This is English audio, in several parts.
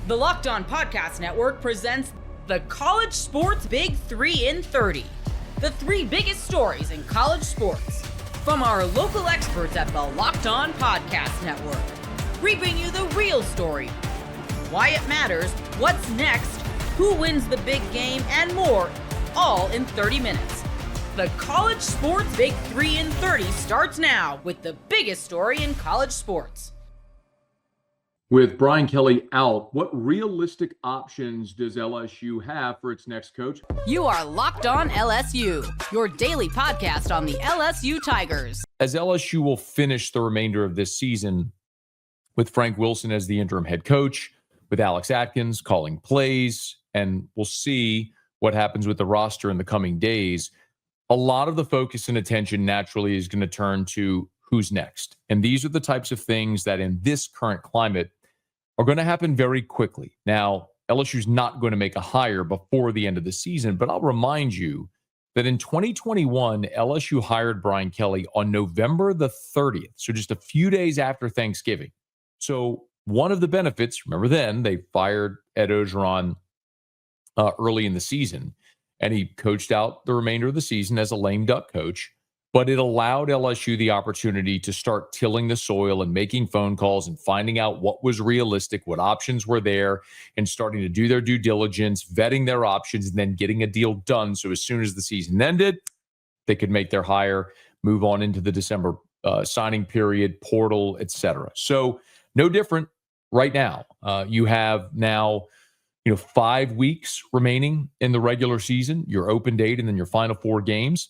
The Locked On Podcast Network presents the College Sports Big 3 in 30. The three biggest stories in college sports. From our local experts at the Locked On Podcast Network. Bringing you the real story. Why it matters, what's next, who wins the big game, and more, all in 30 minutes. The College Sports Big 3 in 30 starts now with the biggest story in college sports. With Brian Kelly out, what realistic options does LSU have for its next coach? You are Locked On LSU, your daily podcast on the LSU Tigers. As LSU will finish the remainder of this season with Frank Wilson as the interim head coach, with Alex Atkins calling plays, and we'll see what happens with the roster in the coming days, a lot of the focus and attention naturally is going to turn to who's next. And these are the types of things that in this current climate are going to happen very quickly. Now, LSU's not going to make a hire before the end of the season, but I'll remind you that in 2021, LSU hired Brian Kelly on November the 30th, so just a few days after Thanksgiving. So one of the benefits, remember then, they fired Ed Ogeron early in the season, and he coached out the remainder of the season as a lame duck coach. But it allowed LSU the opportunity to start tilling the soil and making phone calls and finding out what was realistic, what options were there, and starting to do their due diligence, vetting their options, and then getting a deal done. So as soon as the season ended, they could make their hire, move on into the December signing period, portal, etc. So no different right now. You have now 5 weeks remaining in the regular season, your open date, and then your final 4 games.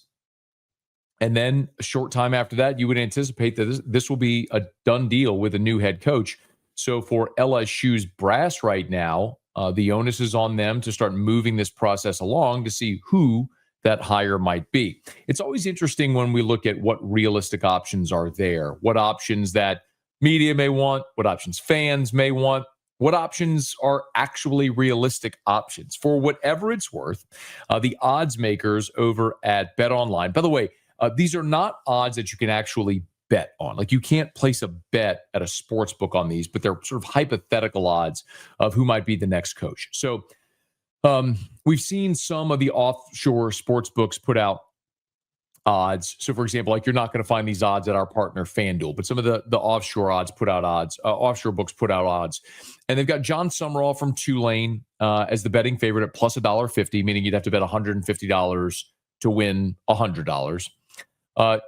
And then a short time after that, you would anticipate that this will be a done deal with a new head coach. So for LSU's brass right now, the onus is on them to start moving this process along to see who that hire might be. It's always interesting when we look at what realistic options are there, what options that media may want, what options fans may want, what options are actually realistic options. For whatever it's worth, the odds makers over at BetOnline, by the way, these are not odds that you can actually bet on. Like, you can't place a bet at a sports book on these, but they're sort of hypothetical odds of who might be the next coach. So we've seen some of the offshore sports books put out odds. So, for example, like, you're not going to find these odds at our partner FanDuel, but some of the offshore odds put out odds, offshore books put out odds. And they've got John Summerall from Tulane as the betting favorite at plus $1.50, meaning you'd have to bet $150 to win $100.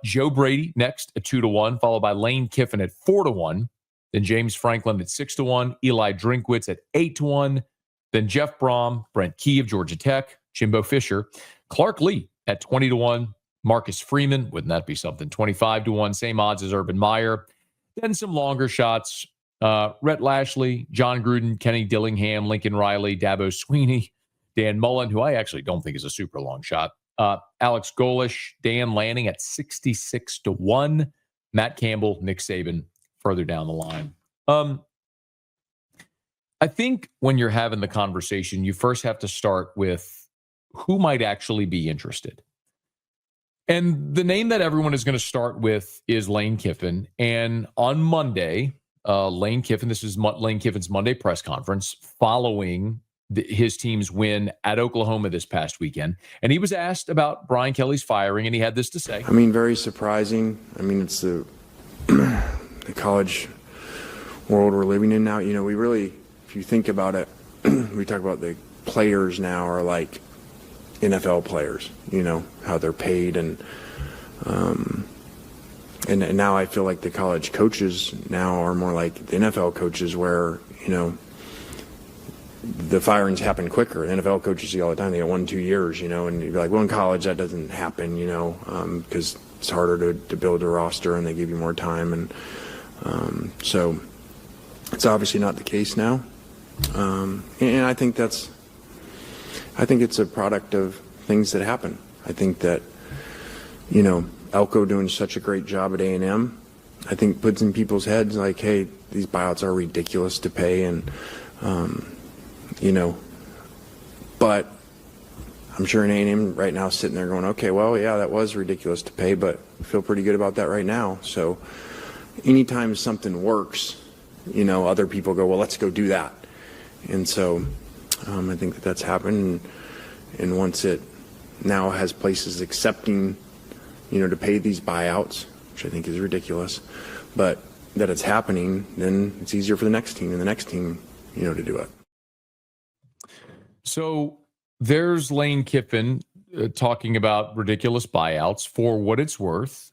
Joe Brady next at 2-1, followed by Lane Kiffin at 4-1. Then James Franklin at 6-1. Eli Drinkwitz at 8-1. Then Jeff Brom, Brent Key of Georgia Tech, Jimbo Fisher, Clark Lee at 20-1. Marcus Freeman, wouldn't that be something? 25-1, same odds as Urban Meyer. Then some longer shots. Rhett Lashley, John Gruden, Kenny Dillingham, Lincoln Riley, Dabo Sweeney, Dan Mullen, who I actually don't think is a super long shot. Alex Golish, Dan Lanning at 66-1, Matt Campbell, Nick Saban further down the line. I think when you're having the conversation, you first have to start with who might actually be interested. And the name that everyone is going to start with is Lane Kiffin. And on Monday, Lane Kiffin, this is Lane Kiffin's Monday press conference following his team's win at Oklahoma this past weekend. And he was asked about Brian Kelly's firing, and he had this to say. I mean, very surprising. I mean, it's the college world we're living in now. You know, we really, if you think about it, we talk about the players now are like NFL players, you know, how they're paid. And now I feel like the college coaches now are more like the NFL coaches where, you know, the firings happen quicker. NFL coaches see all the time, they got 1-2 years, you know, and you're like, well, in college that doesn't happen, you know, because it's harder to build a roster and they give you more time. And so it's obviously not the case now. And I think it's a product of things that happen. I think that, you know, Elko doing such a great job at A&M, I think puts in people's heads like, hey, these buyouts are ridiculous to pay. And, you know, but I'm sure in A&M right now sitting there going, okay, well, yeah, that was ridiculous to pay, but I feel pretty good about that right now. So anytime something works, you know, other people go, well, let's go do that. And so I think that's happened. And once it now has places accepting, to pay these buyouts, which I think is ridiculous, but that it's happening, then it's easier for the next team and the next team, to do it. So there's Lane Kiffin talking about ridiculous buyouts. For what it's worth,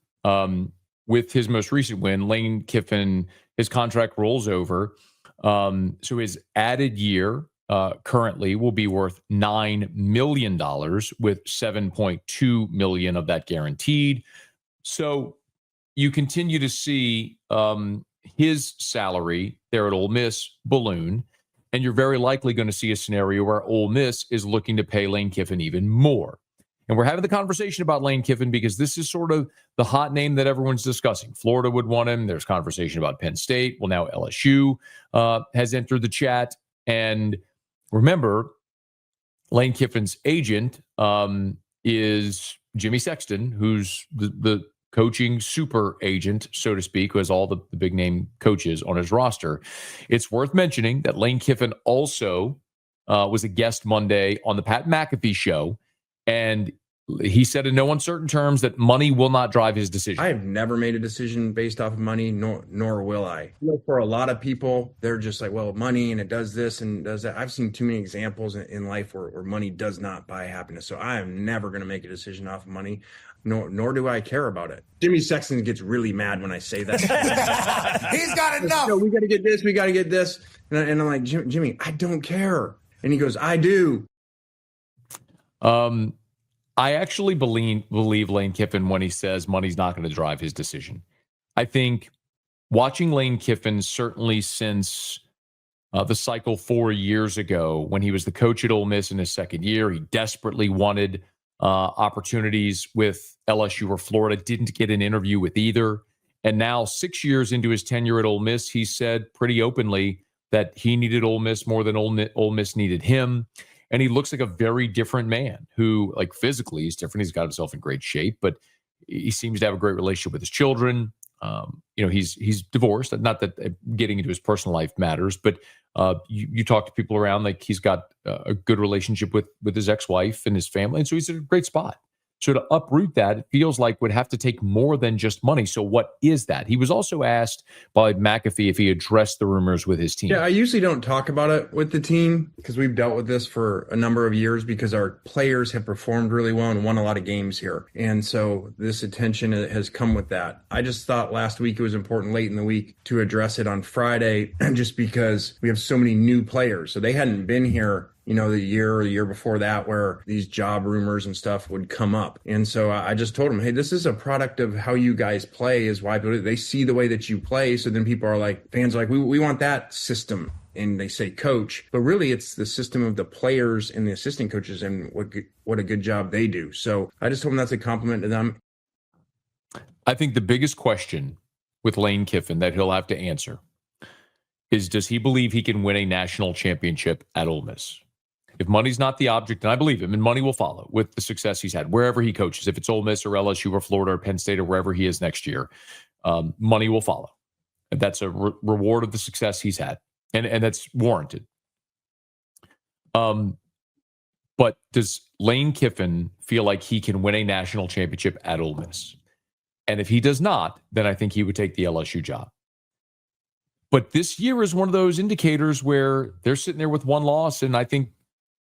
with his most recent win, Lane Kiffin, his contract rolls over. So his added year currently will be worth $9 million, with $7.2 million of that guaranteed. So you continue to see his salary there at Ole Miss balloon, and you're very likely going to see a scenario where Ole Miss is looking to pay Lane Kiffin even more. And we're having the conversation about Lane Kiffin because this is sort of the hot name that everyone's discussing. Florida would want him. There's conversation about Penn State. Well, now LSU has entered the chat. And remember, Lane Kiffin's agent is Jimmy Sexton, who's the coaching super agent, so to speak, who has all the big name coaches on his roster. It's worth mentioning that Lane Kiffin also was a guest Monday on the Pat McAfee show. And he said in no uncertain terms that money will not drive his decision. I have never made a decision based off of money, nor will I. For a lot of people, they're just like, well, money and it does this and does that. I've seen too many examples in life where money does not buy happiness. So I am never going to make a decision off of money, nor do I care about it. Jimmy Sexton gets really mad when I say that. He's got enough. We got to get this. We got to get this. And I'm like, Jimmy, I don't care. And he goes, I do. I actually believe Lane Kiffin when he says money's not going to drive his decision. I think watching Lane Kiffin, certainly since the cycle 4 years ago when he was the coach at Ole Miss in his second year, he desperately wanted opportunities with LSU or Florida, didn't get an interview with either. And now 6 years into his tenure at Ole Miss, he said pretty openly that he needed Ole Miss more than Ole Miss needed him. And he looks like a very different man who, like, physically is different. He's got himself in great shape, but he seems to have a great relationship with his children. He's divorced. Not that getting into his personal life matters, but you talk to people around, like, he's got a good relationship with his ex-wife and his family. And so he's in a great spot. So to uproot that, it feels like would have to take more than just money. So what is that? He was also asked by McAfee if he addressed the rumors with his team. Yeah, I usually don't talk about it with the team because we've dealt with this for a number of years because our players have performed really well and won a lot of games here. And so this attention has come with that. I just thought last week it was important late in the week to address it on Friday just because we have so many new players. So they hadn't been here the year or the year before that where these job rumors and stuff would come up. And so I just told them, hey, this is a product of how you guys play is why they see the way that you play. So then people are like, fans are like, we want that system. And they say coach, but really it's the system of the players and the assistant coaches and what a good job they do. So I just told them that's a compliment to them. I think the biggest question with Lane Kiffin that he'll have to answer is, does he believe he can win a national championship at Ole Miss? If money's not the object, and I believe him, and money will follow with the success he's had wherever he coaches, if it's Ole Miss or LSU or Florida or Penn State or wherever he is next year, money will follow. That's a reward of the success he's had, and that's warranted. But does Lane Kiffin feel like he can win a national championship at Ole Miss? And if he does not, then I think he would take the LSU job. But this year is one of those indicators where they're sitting there with one loss, and I think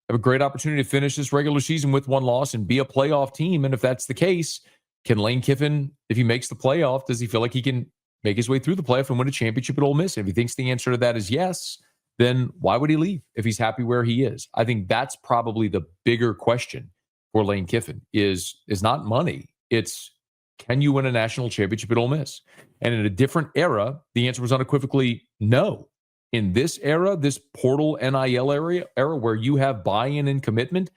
have a great opportunity to finish this regular season with one loss and be a playoff team. And if that's the case, can Lane Kiffin, if he makes the playoff, does he feel like he can make his way through the playoff and win a championship at Ole Miss? And if he thinks the answer to that is yes, then why would he leave if he's happy where he is? I think that's probably the bigger question for Lane Kiffin is not money. It's, can you win a national championship at Ole Miss? And in a different era, the answer was unequivocally no. In this era, this portal NIL era where you have buy-in and commitment,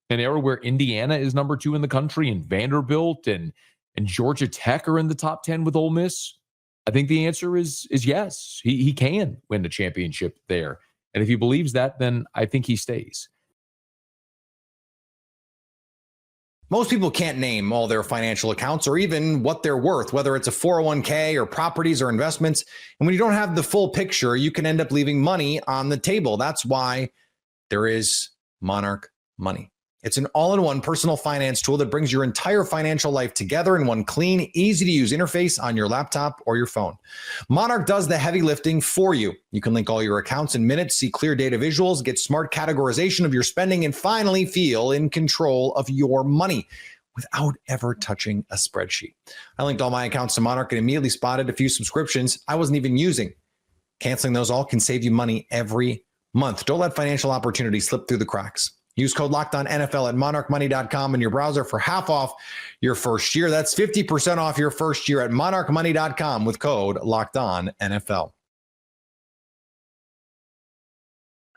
an era where Indiana is number 2 in the country and Vanderbilt and Georgia Tech are in the top 10 with Ole Miss, I think the answer is yes. He can win the championship there. And if he believes that, then I think he stays. Most people can't name all their financial accounts or even what they're worth, whether it's a 401k or properties or investments. And when you don't have the full picture, you can end up leaving money on the table. That's why there is Monarch Money. It's an all-in-one personal finance tool that brings your entire financial life together in one clean, easy-to-use interface on your laptop or your phone. Monarch does the heavy lifting for you. You can link all your accounts in minutes, see clear data visuals, get smart categorization of your spending, and finally feel in control of your money without ever touching a spreadsheet. I linked all my accounts to Monarch and immediately spotted a few subscriptions I wasn't even using. Canceling those all can save you money every month. Don't let financial opportunities slip through the cracks. Use code LOCKEDONNFL at monarchmoney.com in your browser for half off your first year. That's 50% off your first year at monarchmoney.com with code LOCKEDONNFL.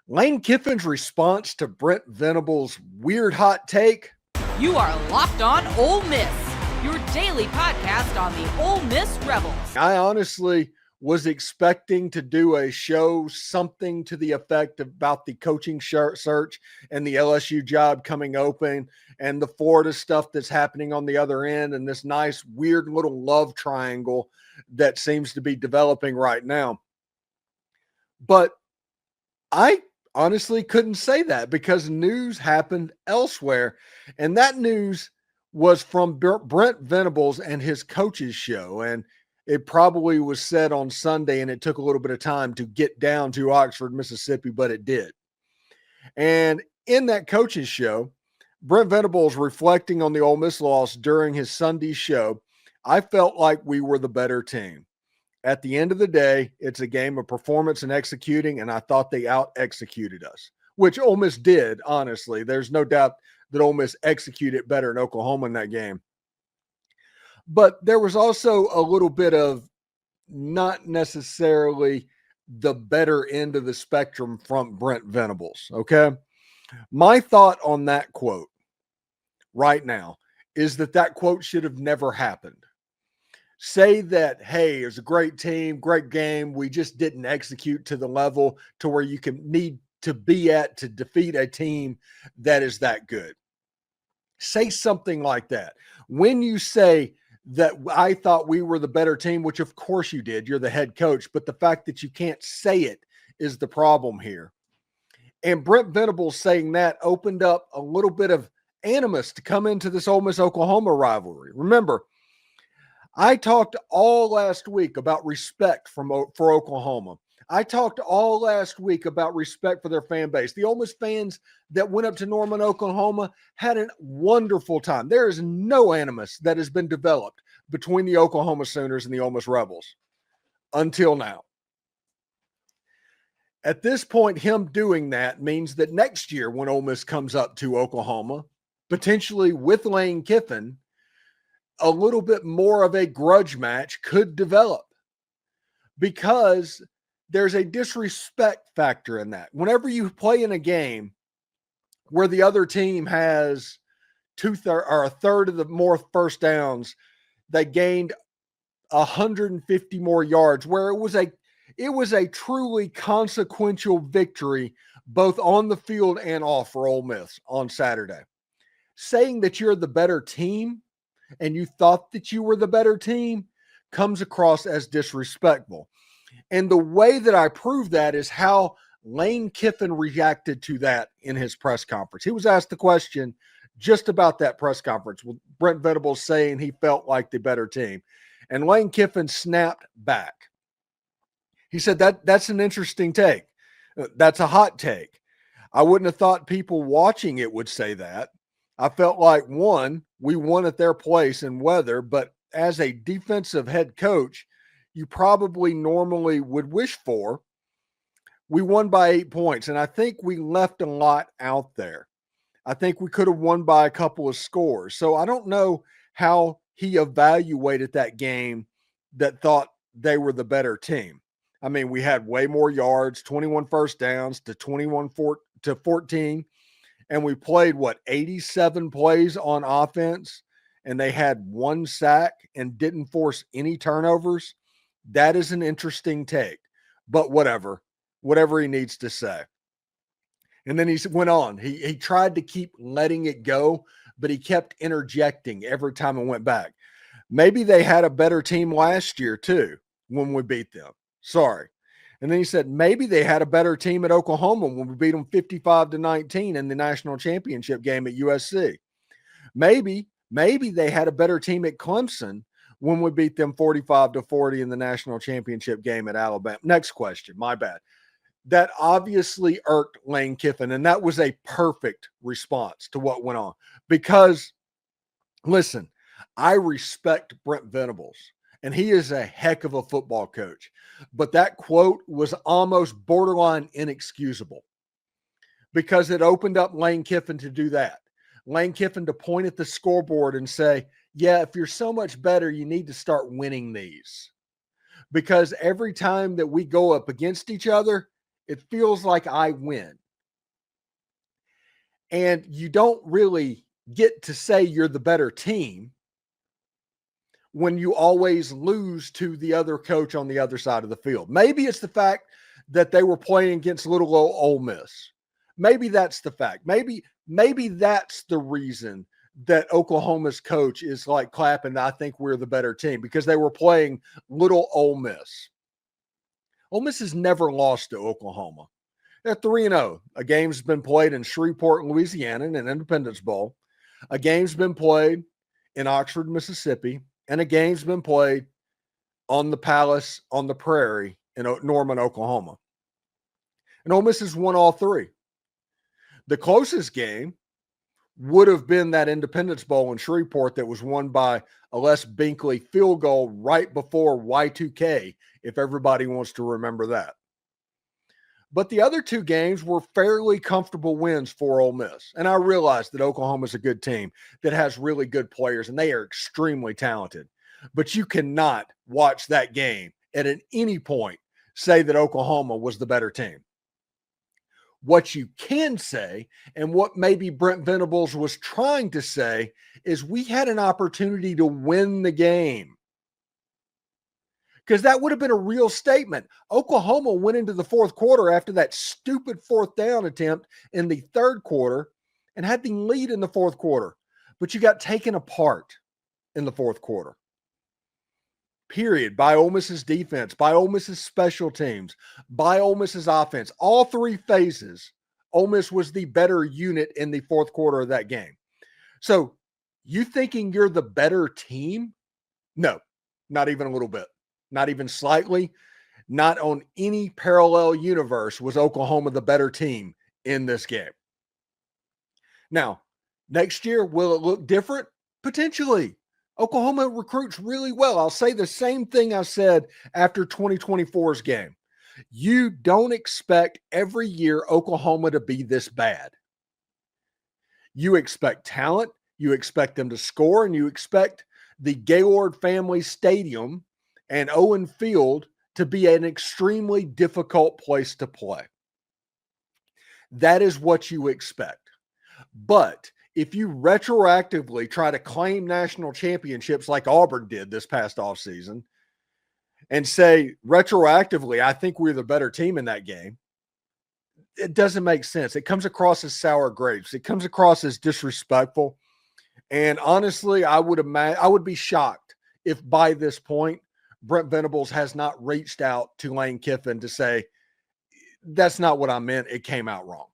Lane Kiffin's response to Brent Venables' weird hot take. You are Locked On Ole Miss, your daily podcast on the Ole Miss Rebels. I honestly was expecting to do a show, something to the effect about the coaching search and the LSU job coming open and the Florida stuff that's happening on the other end and this nice, weird little love triangle that seems to be developing right now. But I honestly couldn't say that because news happened elsewhere. And that news was from Brent Venables and his coach's show. And it probably was said on Sunday, and it took a little bit of time to get down to Oxford, Mississippi, but it did. And in that coach's show, Brent Venables reflecting on the Ole Miss loss during his Sunday show, I felt like we were the better team. At the end of the day, it's a game of performance and executing, and I thought they out-executed us, which Ole Miss did, honestly. There's no doubt that Ole Miss executed better in Oklahoma in that game. But there was also a little bit of not necessarily the better end of the spectrum from Brent Venables, okay? My thought on that quote right now is that quote should have never happened. Say that, hey, it was a great team, great game. We just didn't execute to the level to where you can need to be at to defeat a team that is that good. Say something like that. When you say that I thought we were the better team, which of course you did, you're the head coach, but the fact that you can't say it is the problem here. And Brent Venables saying that opened up a little bit of animus to come into this Ole Miss Oklahoma rivalry. Remember, I talked all last week about respect for Oklahoma. I talked all last week about respect for their fan base. The Ole Miss fans that went up to Norman, Oklahoma had a wonderful time. There is no animus that has been developed between the Oklahoma Sooners and the Ole Miss Rebels until now. At this point, him doing that means that next year when Ole Miss comes up to Oklahoma, potentially with Lane Kiffin, a little bit more of a grudge match could develop because there's a disrespect factor in that. Whenever you play in a game where the other team has a third of the more first downs, they gained 150 more yards, where it was a truly consequential victory, both on the field and off for Ole Miss on Saturday. Saying that you're the better team and you thought that you were the better team comes across as disrespectful. And the way that I prove that is how Lane Kiffin reacted to that in his press conference. He was asked the question just about that press conference with Brent Venables saying he felt like the better team. And Lane Kiffin snapped back. He said that's an interesting take. That's a hot take. I wouldn't have thought people watching it would say that. I felt like, one, we won at their place and weather, but as a defensive head coach, you probably normally would wish for. We won by 8 points, and I think we left a lot out there. I think we could have won by a couple of scores. So I don't know how he evaluated that game that thought they were the better team. I mean, we had way more yards, 21 first downs to 14, and we played, 87 plays on offense, and they had 1 sack and didn't force any turnovers. That is an interesting take, but whatever he needs to say. And then he went on. He tried to keep letting it go, but he kept interjecting every time I went back. Maybe they had a better team last year too when we beat them. Sorry. And then he said, maybe they had a better team at Oklahoma when we beat them 55-19 in the national championship game at USC. Maybe they had a better team at Clemson when we beat them 45-40 in the national championship game at Alabama. Next question. My bad. That obviously irked Lane Kiffin, and that was a perfect response to what went on. Because, listen, I respect Brent Venables, and he is a heck of a football coach. But that quote was almost borderline inexcusable because it opened up Lane Kiffin to do that. Lane Kiffin to point at the scoreboard and say, yeah, if you're so much better, you need to start winning these. Because every time that we go up against each other, it feels like I win. And you don't really get to say you're the better team when you always lose to the other coach on the other side of the field. Maybe it's the fact that they were playing against little old Ole Miss. Maybe that's the fact. Maybe that's the reason that Oklahoma's coach is like clapping, I think we're the better team, because they were playing little Ole Miss. Ole Miss has never lost to Oklahoma. They're 3-0. A game's been played in Shreveport, Louisiana, in an Independence Bowl. A game's been played in Oxford, Mississippi, and a game's been played on the Palace on the Prairie in Norman, Oklahoma. And Ole Miss has won all three. The closest game would have been that Independence Bowl in Shreveport that was won by a Les Binkley field goal right before Y2K, if everybody wants to remember that. But the other two games were fairly comfortable wins for Ole Miss. And I realize that Oklahoma's a good team that has really good players, and they are extremely talented. But you cannot watch that game and at any point say that Oklahoma was the better team. What you can say, and what maybe Brent Venables was trying to say, is we had an opportunity to win the game. Because that would have been a real statement. Oklahoma went into the fourth quarter after that stupid fourth down attempt in the third quarter and had the lead in the fourth quarter. But you got taken apart in the fourth quarter. Period. By Ole Miss's defense, by Ole Miss's special teams, by Ole Miss's offense. All three phases, Ole Miss was the better unit in the fourth quarter of that game. So you thinking you're the better team? No, not even a little bit. Not even slightly. Not on any parallel universe was Oklahoma the better team in this game. Now, next year, will it look different? Potentially. Oklahoma recruits really well. I'll say the same thing I said after 2024's game. You don't expect every year Oklahoma to be this bad. You expect talent, you expect them to score, and you expect the Gaylord Family Stadium and Owen Field to be an extremely difficult place to play. That is what you expect. But if you retroactively try to claim national championships like Auburn did this past offseason and say retroactively, I think we're the better team in that game, it doesn't make sense. It comes across as sour grapes. It comes across as disrespectful. And honestly, I would be shocked if by this point, Brent Venables has not reached out to Lane Kiffin to say, that's not what I meant. It came out wrong.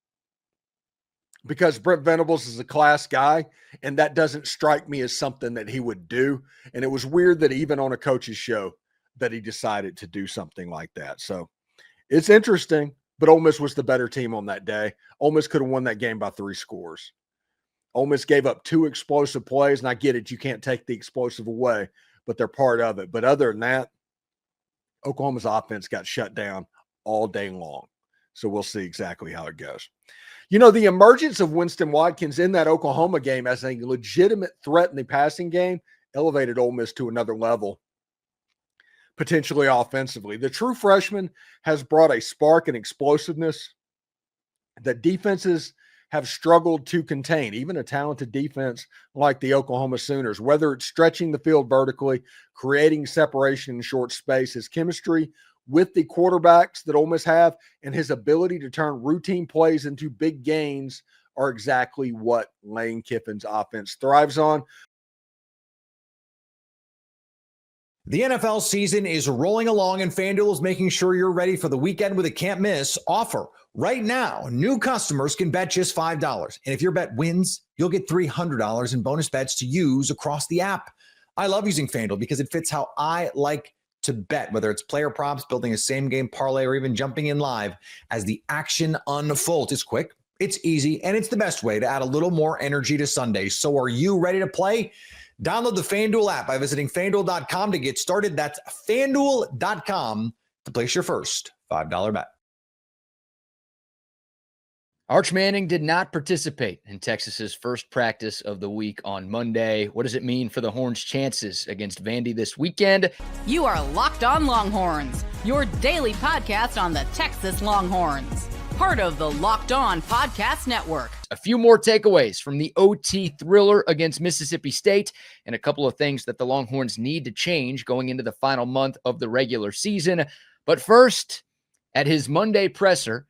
Because Brent Venables is a class guy, and that doesn't strike me as something that he would do. And it was weird that even on a coach's show that he decided to do something like that. So it's interesting, but Ole Miss was the better team on that day. Ole Miss could have won that game by 3 scores. Ole Miss gave up 2 explosive plays, and I get it. You can't take the explosive away, but they're part of it. But other than that, Oklahoma's offense got shut down all day long. So we'll see exactly how it goes. You know, the emergence of Winston Watkins in that Oklahoma game as a legitimate threat in the passing game elevated Ole Miss to another level, potentially offensively. The true freshman has brought a spark and explosiveness that defenses have struggled to contain, even a talented defense like the Oklahoma Sooners. Whether it's stretching the field vertically, creating separation in short space, his chemistry with the quarterbacks that Ole Miss have, and his ability to turn routine plays into big gains are exactly what Lane Kiffin's offense thrives on. The NFL season is rolling along, and FanDuel is making sure you're ready for the weekend with a can't-miss offer. Right now, new customers can bet just $5. And if your bet wins, you'll get $300 in bonus bets to use across the app. I love using FanDuel because it fits how I like to bet, whether it's player props, building a same-game parlay, or even jumping in live as the action unfolds. It's quick, it's easy, and it's the best way to add a little more energy to Sundays. So are you ready to play? Download the FanDuel app by visiting FanDuel.com to get started. That's FanDuel.com to place your first $5 bet. Arch Manning did not participate in Texas's first practice of the week on Monday. What does it mean for the Horns' chances against Vandy this weekend? You are Locked On Longhorns, your daily podcast on the Texas Longhorns. Part of the Locked On Podcast Network. A few more takeaways from the OT thriller against Mississippi State and a couple of things that the Longhorns need to change going into the final month of the regular season. But first, at his Monday presser,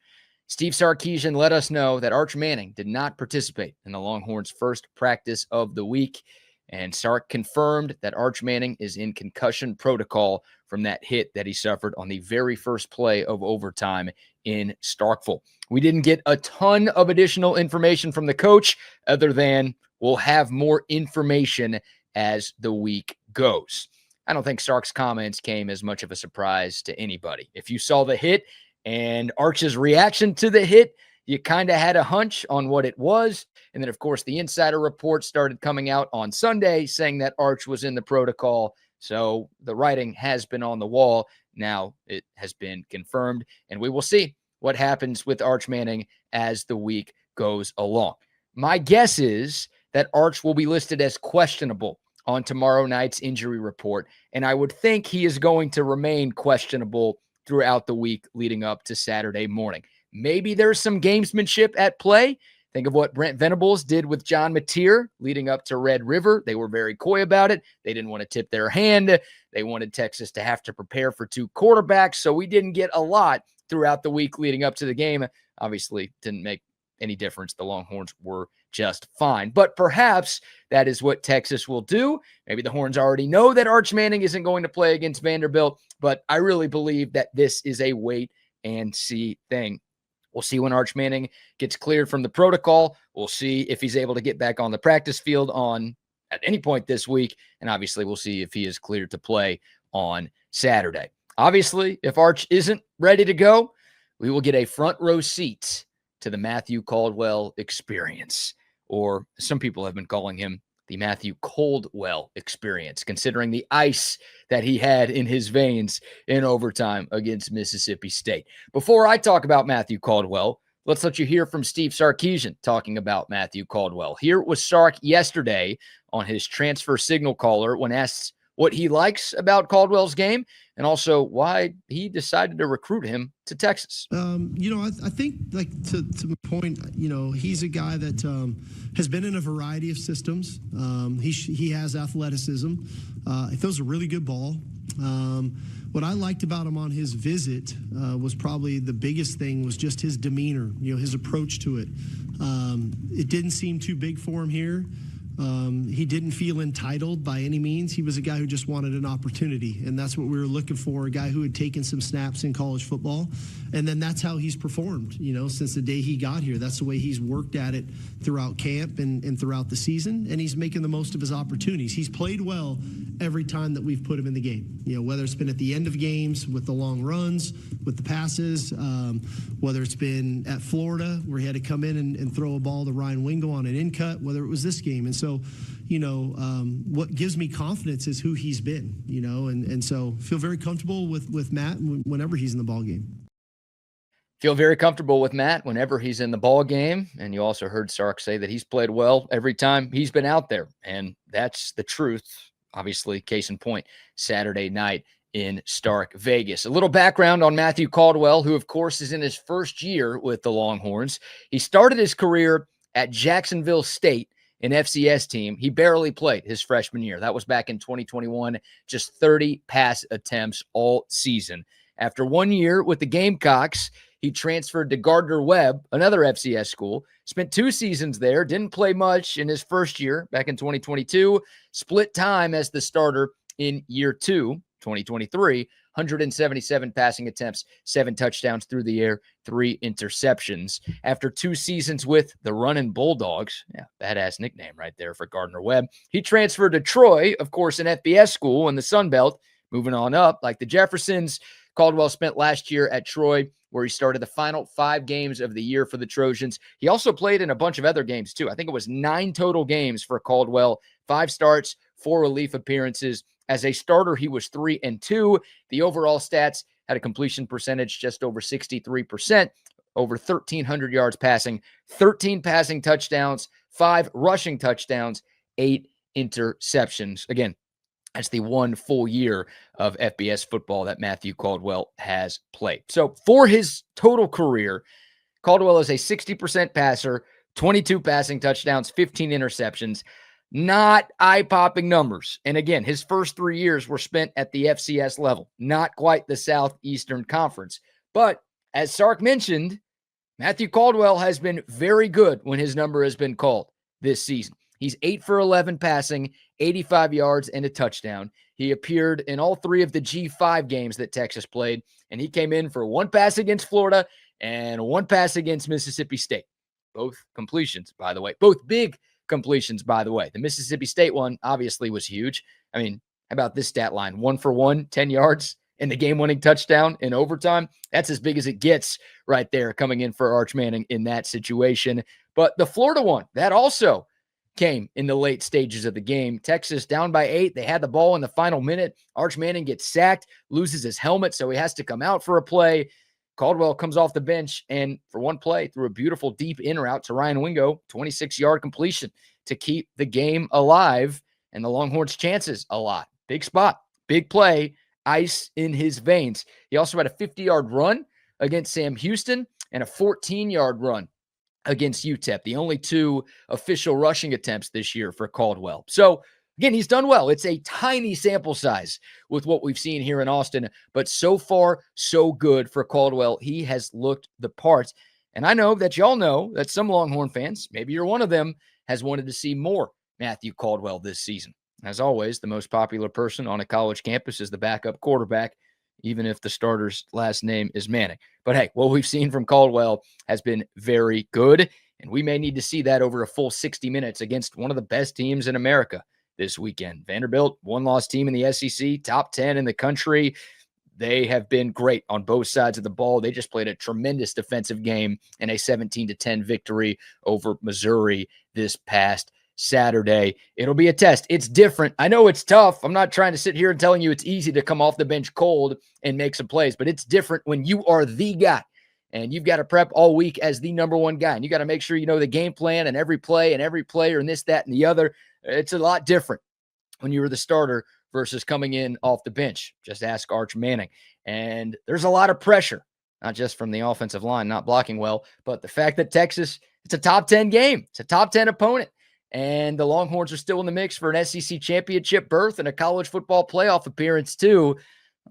Steve Sarkisian let us know that Arch Manning did not participate in the Longhorns' first practice of the week. And Sark confirmed that Arch Manning is in concussion protocol from that hit that he suffered on the very first play of overtime in Starkville. We didn't get a ton of additional information from the coach other than we'll have more information as the week goes. I don't think Sark's comments came as much of a surprise to anybody. If you saw the hit and Arch's reaction to the hit, you kind of had a hunch on what it was. And then, of course, the insider report started coming out on Sunday saying that Arch was in the protocol. So the writing has been on the wall. Now it has been confirmed, and we will see what happens with Arch Manning as the week goes along. My guess is that Arch will be listed as questionable on tomorrow night's injury report, and I would think he is going to remain questionable throughout the week leading up to Saturday morning. Maybe there's some gamesmanship at play. Think of what Brent Venables did with John Mateer leading up to Red River. They were very coy about it. They didn't want to tip their hand. They wanted Texas to have to prepare for two quarterbacks, so we didn't get a lot throughout the week leading up to the game. Obviously, didn't make any difference. The Longhorns were just fine. But perhaps that is what Texas will do. Maybe the Horns already know that Arch Manning isn't going to play against Vanderbilt, but I really believe that this is a wait and see thing. We'll see when Arch Manning gets cleared from the protocol. We'll see if he's able to get back on the practice field at any point this week. And obviously, we'll see if he is cleared to play on Saturday. Obviously, if Arch isn't ready to go, we will get a front row seat to the Matthew Caldwell experience, or some people have been calling him the Matthew Coldwell experience, considering the ice that he had in his veins in overtime against Mississippi State. Before I talk about Matthew Caldwell, let's let you hear from Steve Sarkisian talking about Matthew Caldwell. Here was Sark yesterday on his transfer signal caller when asked what he likes about Caldwell's game and also why he decided to recruit him to Texas. I think, like, to my point, he's a guy that has been in a variety of systems. He has athleticism. He throws a really good ball. What I liked about him on his visit was probably the biggest thing was just his demeanor, his approach to it. It didn't seem too big for him here. He didn't feel entitled by any means. He was a guy who just wanted an opportunity, and that's what we were looking for, a guy who had taken some snaps in college football, and then that's how he's performed, since the day he got here. That's the way he's worked at it throughout camp and throughout the season, and he's making the most of his opportunities. He's played well every time that we've put him in the game, whether it's been at the end of games with the long runs, with the passes, whether it's been at Florida where he had to come in and throw a ball to Ryan Wingo on an in-cut, whether it was this game. And so, what gives me confidence is who he's been, and so feel very comfortable with Matt whenever he's in the ball game. Feel very comfortable with Matt whenever he's in the ball game. And you also heard Sark say that he's played well every time he's been out there. And that's the truth. Obviously, case in point, Saturday night in Stark Vegas. A little background on Matthew Caldwell, who, of course, is in his first year with the Longhorns. He started his career at Jacksonville State, an FCS team. He barely played his freshman year. That was back in 2021, just 30 pass attempts all season. After 1 year with the Gamecocks, he transferred to Gardner-Webb, another FCS school, spent 2 seasons there, didn't play much in his first year back in 2022, split time as the starter in year 2, 2023, 177 passing attempts, 7 touchdowns through the air, 3 interceptions. After 2 seasons with the Runnin' Bulldogs, yeah, badass nickname right there for Gardner-Webb, he transferred to Troy, of course, an FBS school in the Sun Belt, moving on up like the Jeffersons. Caldwell spent last year at Troy, where he started the final 5 games of the year for the Trojans. He also played in a bunch of other games, too. I think it was 9 total games for Caldwell, 5 starts, 4 relief appearances. As a starter, he was 3-2. The overall stats had a completion percentage just over 63%, over 1,300 yards passing, 13 passing touchdowns, 5 rushing touchdowns, 8 interceptions. Again, that's the 1 full year of FBS football that Matthew Caldwell has played. So for his total career, Caldwell is a 60% passer, 22 passing touchdowns, 15 interceptions. Not eye-popping numbers. And again, his first 3 years were spent at the FCS level, not quite the Southeastern Conference. But as Sark mentioned, Matthew Caldwell has been very good when his number has been called this season. He's 8 for 11 passing, 85 yards, and a touchdown. He appeared in all 3 of the G5 games that Texas played, and he came in for 1 pass against Florida and 1 pass against Mississippi State. Both completions, by the way. Both big completions, by the way. The Mississippi State one obviously was huge. I mean, how about this stat line? 1 for 1, 10 yards, and the game-winning touchdown in overtime. That's as big as it gets right there, coming in for Arch Manning in that situation. But the Florida one, that also came in the late stages of the game. Texas down by 8. They had the ball in the final minute. Arch Manning gets sacked, loses his helmet, so he has to come out for a play. Caldwell comes off the bench and for one play threw a beautiful deep in route to Ryan Wingo, 26-yard completion to keep the game alive and the Longhorns' chances alive. Big spot, big play, ice in his veins. He also had a 50-yard run against Sam Houston and a 14-yard run against UTEP, the only 2 official rushing attempts this year for Caldwell. So again, he's done well. It's a tiny sample size with what we've seen here in Austin, but so far, so good for Caldwell. He has looked the part. And I know that y'all know that some Longhorn fans, maybe you're one of them, has wanted to see more Matthew Caldwell this season. As always, the most popular person on a college campus is the backup quarterback, even if the starter's last name is Manning. But hey, what we've seen from Caldwell has been very good, and we may need to see that over a full 60 minutes against one of the best teams in America this weekend. Vanderbilt, 1-loss team in the SEC, top 10 in the country. They have been great on both sides of the ball. They just played a tremendous defensive game in a 17-10 victory over Missouri this past Saturday. It'll be a test. It's different. I know it's tough. I'm not trying to sit here and telling you it's easy to come off the bench cold and make some plays, but it's different when you are the guy and you've got to prep all week as the number one guy. And you got to make sure you know the game plan and every play and every player and this, that, and the other. It's a lot different when you were the starter versus coming in off the bench. Just ask Arch Manning. And there's a lot of pressure, not just from the offensive line not blocking well, but the fact that Texas, it's a top 10 game. It's a top 10 opponent. And the Longhorns are still in the mix for an SEC championship berth and a college football playoff appearance too.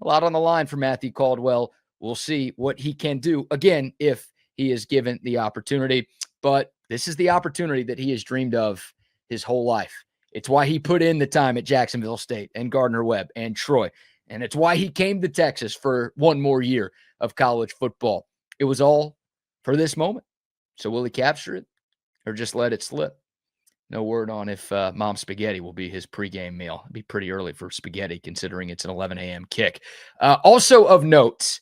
A lot on the line for Matthew Caldwell. We'll see what he can do, again, if he is given the opportunity. But this is the opportunity that he has dreamed of his whole life. It's why he put in the time at Jacksonville State and Gardner-Webb and Troy. And it's why he came to Texas for one more year of college football. It was all for this moment. So will he capture it or just let it slip? No word on if Mom Spaghetti will be his pregame meal. It'd be pretty early for spaghetti considering it's an 11 a.m. kick. Also of note,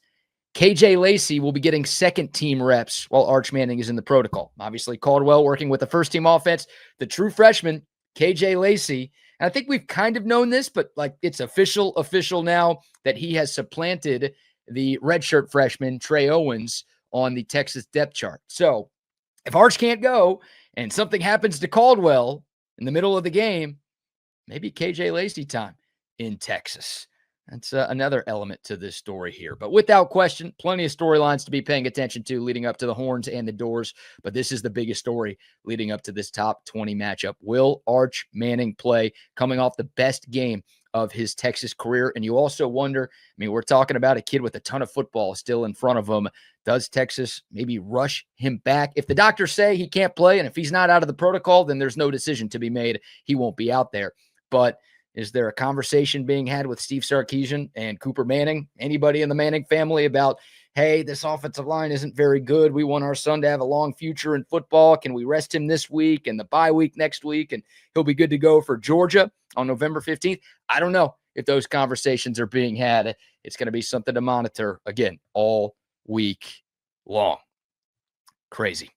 KJ Lacey will be getting second-team reps while Arch Manning is in the protocol. Obviously, Caldwell working with the first-team offense. The true freshman, KJ Lacey, and I think we've kind of known this, but like it's official now that he has supplanted the redshirt freshman, Trey Owens, on the Texas depth chart. So if Arch can't go and something happens to Caldwell in the middle of the game, maybe KJ Lacey time in Texas. That's another element to this story here. But without question, plenty of storylines to be paying attention to leading up to the Horns and the Doors. But this is the biggest story leading up to this top 20 matchup. Will Arch Manning play coming off the best game of his Texas career. And you also wonder, I mean, we're talking about a kid with a ton of football still in front of him. Does Texas maybe rush him back? If the doctors say he can't play, and if he's not out of the protocol, then there's no decision to be made. He won't be out there. But is there a conversation being had with Steve Sarkisian and Cooper Manning, anybody in the Manning family, about, hey, this offensive line isn't very good. We want our son to have a long future in football. Can we rest him this week and the bye week next week, and he'll be good to go for Georgia on November 15th? I don't know if those conversations are being had. It's going to be something to monitor, again, all week long. Crazy.